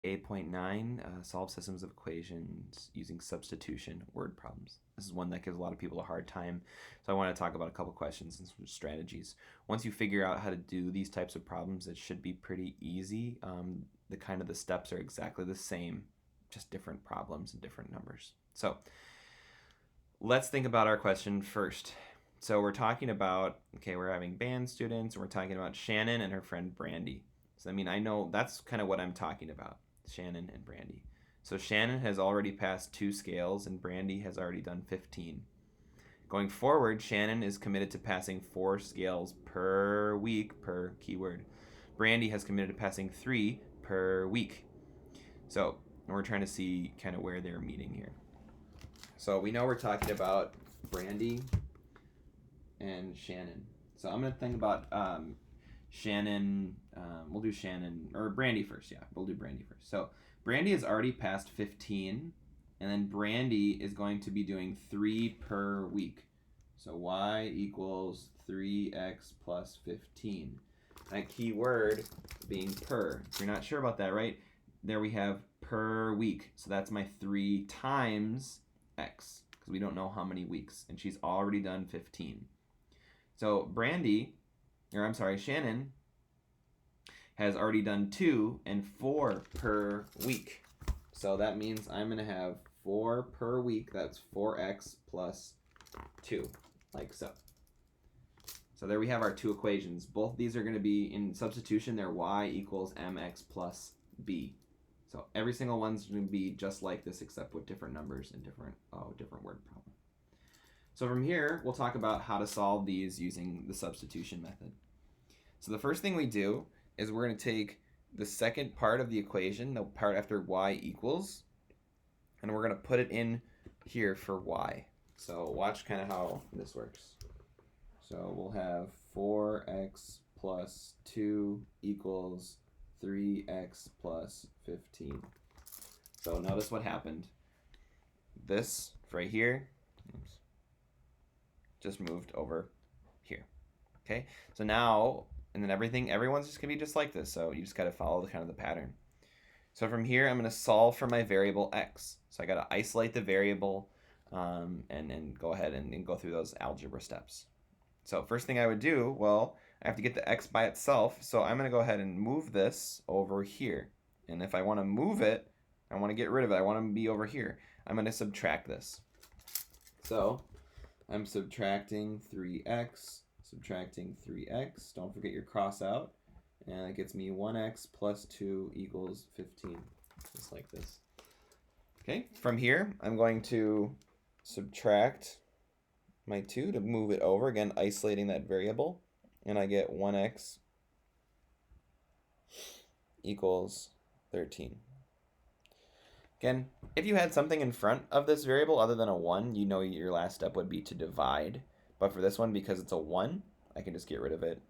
8.9, solve systems of equations using substitution word problems. This is one that gives a lot of people a hard time, so I want to talk about a couple questions and some strategies. Once you figure out how to do these types of problems, it should be pretty easy. The steps are exactly the same, just different problems and different numbers. So let's think about our question first. So we're talking about, we're having band students, and we're talking about Shannon and her friend Brandy. So I know that's kind of what I'm talking about. Shannon and Brandy. So Shannon has already passed 2 scales and Brandy has already done 15. Going forward, Shannon is committed to passing 4 scales per week per keyword. Brandy has committed to passing 3 per week. So we're trying to see kind of where they're meeting here. So we know we're talking about Brandy and Shannon. So I'm going to think about Shannon, we'll do Shannon, or Brandy first, yeah, we'll do Brandy first. So Brandy has already passed 15, and then Brandy is going to be doing 3 per week. So y equals 3x plus 15. That key word being per. If you're not sure about that, right? There we have per week. So that's my 3 times x, because we don't know how many weeks, and she's already done 15. So Shannon has already done 2 and 4 per week. So that means I'm going to have 4 per week. That's 4x plus 2, like so. So there we have our 2 equations. Both these are going to be in substitution. They're y equals mx plus b. So every single one's going to be just like this, except with different numbers and different word problem. So from here, we'll talk about how to solve these using the substitution method. So the first thing we do is we're going to take the second part of the equation, the part after y equals, and we're going to put it in here for y. So watch kind of how this works. So we'll have 4x plus 2 equals 3x plus 15. So notice what happened. This right here just moved over here. Okay, so now, and then everyone's just gonna be just like this. So you just gotta follow the pattern. So from here, I'm gonna solve for my variable x. So I gotta isolate the variable and go ahead and go through those algebra steps. So first thing I would do, well, I have to get the x by itself. So I'm gonna go ahead and move this over here. And if I wanna move it, I wanna get rid of it, I want to be over here, I'm gonna subtract this. So I'm subtracting 3x, subtracting 3x. Don't forget your cross out. And that gets me 1x plus 2 equals 15, just like this. Okay, from here, I'm going to subtract my 2 to move it over, again, isolating that variable. And I get 1x equals 13. Again, if you had something in front of this variable other than a 1, you know your last step would be to divide. But for this one, because it's a 1, I can just get rid of it,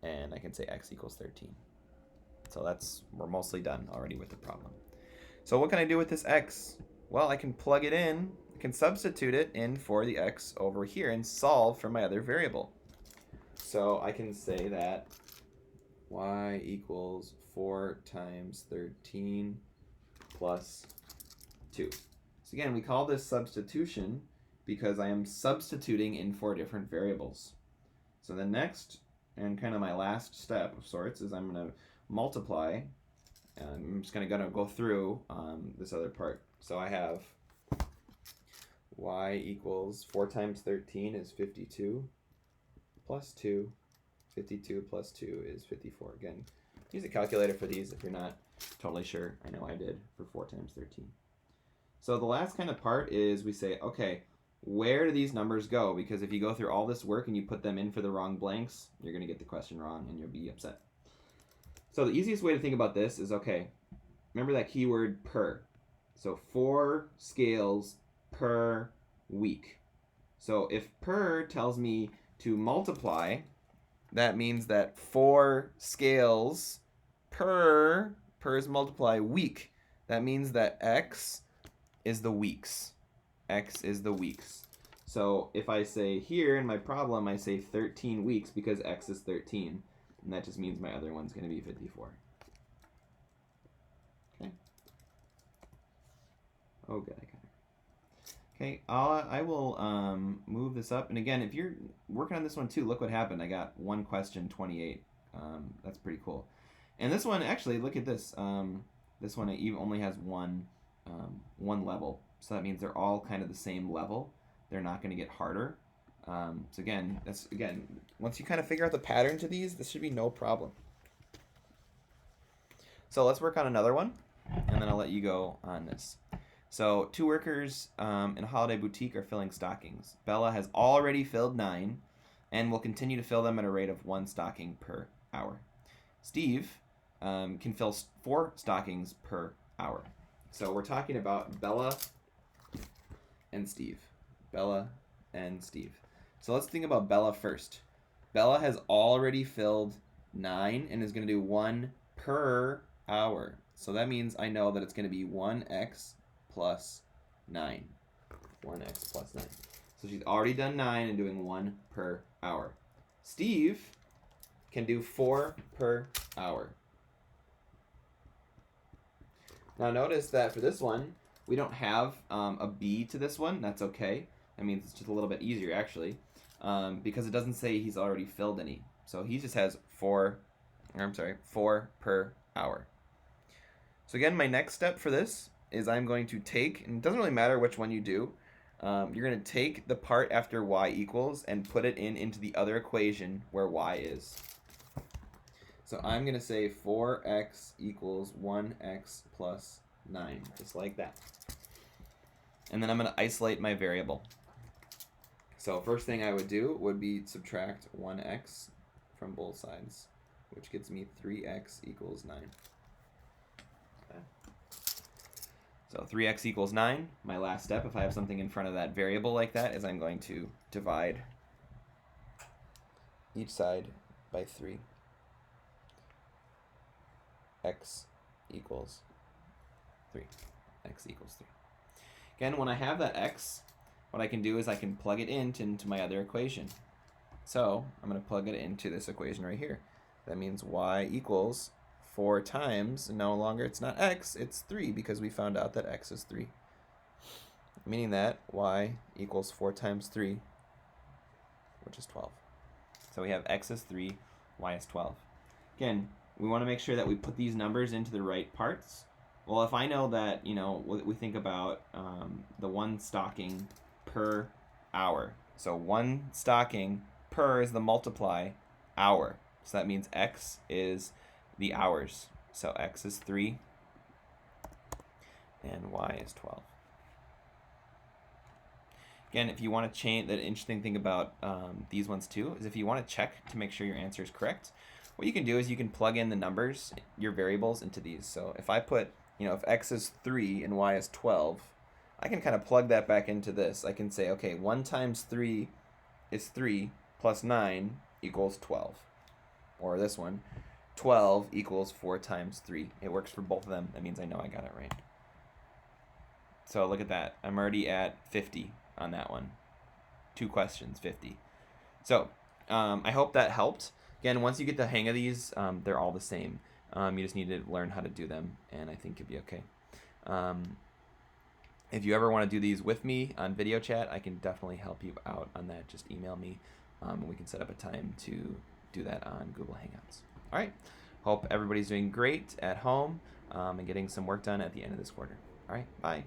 and I can say x equals 13. So we're mostly done already with the problem. So what can I do with this x? Well, I can plug it in, I can substitute it in for the x over here and solve for my other variable. So I can say that y equals 4 times 13 plus 2. So again, we call this substitution because I am substituting in 4 different variables. So the next, and kind of my last step of sorts, is I'm going to multiply. I'm just going to go through this other part. So I have y equals 4 times 13 is 52 plus 2. 52 plus 2 is 54. Again, use a calculator for these if you're not totally sure. I know I did for 4 times 13. So the last kind of part is we say, okay, where do these numbers go? Because if you go through all this work and you put them in for the wrong blanks, you're going to get the question wrong and you'll be upset. So the easiest way to think about this is, okay, remember that keyword per. So 4 scales per week. So if per tells me to multiply, that means that 4 scales per is multiply week. That means that x is the weeks. X is the weeks. So if I say here in my problem, I say 13 weeks because x is 13. And that just means my other one's going to be 54. Okay. Oh, good. I got it. Okay, I will move this up. And again, if you're working on this one too, look what happened. I got one question, 28. That's pretty cool. And this one, actually, look at this. This one even only has one level. So that means they're all kind of the same level. They're not going to get harder. So again, once you kind of figure out the pattern to these, this should be no problem. So let's work on another one, and then I'll let you go on this. So 2 workers in a holiday boutique are filling stockings. Bella has already filled 9 and will continue to fill them at a rate of 1 stocking per hour. Steve can fill 4 stockings per hour. So we're talking about Bella and Steve. Bella and Steve. So let's think about Bella first. Bella has already filled 9 and is going to do 1 per hour. So that means I know that it's going to be 1x plus 9. 1x plus 9. So she's already done 9 and doing 1 per hour. Steve can do 4 per hour. Now notice that for this one, we don't have a b to this one. That's okay. That means it's just a little bit easier actually, because it doesn't say he's already filled any. So he just has 4 per hour. So again, my next step for this is I'm going to take, and it doesn't really matter which one you do, you're going to take the part after y equals and put it into the other equation where y is. So I'm going to say 4x equals 1x plus 9, just like that. And then I'm going to isolate my variable. So first thing I would do would be subtract 1x from both sides, which gets me 3x equals 9. Okay. So 3x equals 9. My last step, if I have something in front of that variable like that, is I'm going to divide each side by 3. X equals 3. X equals 3. Again, when I have that x, what I can do is I can plug it into my other equation. So I'm going to plug it into this equation right here. That means y equals 4 times, no longer it's not x, it's 3, because we found out that x is 3. Meaning that y equals 4 times 3, which is 12. So we have x is 3, y is 12. Again, we want to make sure that we put these numbers into the right parts. Well, if I know that, we think about the 1 stocking per hour. So 1 stocking per is the multiply hour. So that means x is the hours. So x is 3 and y is 12. Again, if you want to change, the interesting thing about these ones too is if you want to check to make sure your answer is correct, what you can do is you can plug in the numbers, your variables, into these. So if I put, if x is 3 and y is 12, I can kind of plug that back into this. I can say, okay, 1 times 3 is 3 plus 9 equals 12. Or this one, 12 equals 4 times 3. It works for both of them. That means I know I got it right. So look at that. I'm already at 50 on that one. 2 questions, 50. So I hope that helped. Again, once you get the hang of these, they're all the same. You just need to learn how to do them, and I think you'll be okay. If you ever want to do these with me on video chat, I can definitely help you out on that. Just email me, and we can set up a time to do that on Google Hangouts. All right. Hope everybody's doing great at home and getting some work done at the end of this quarter. All right. Bye.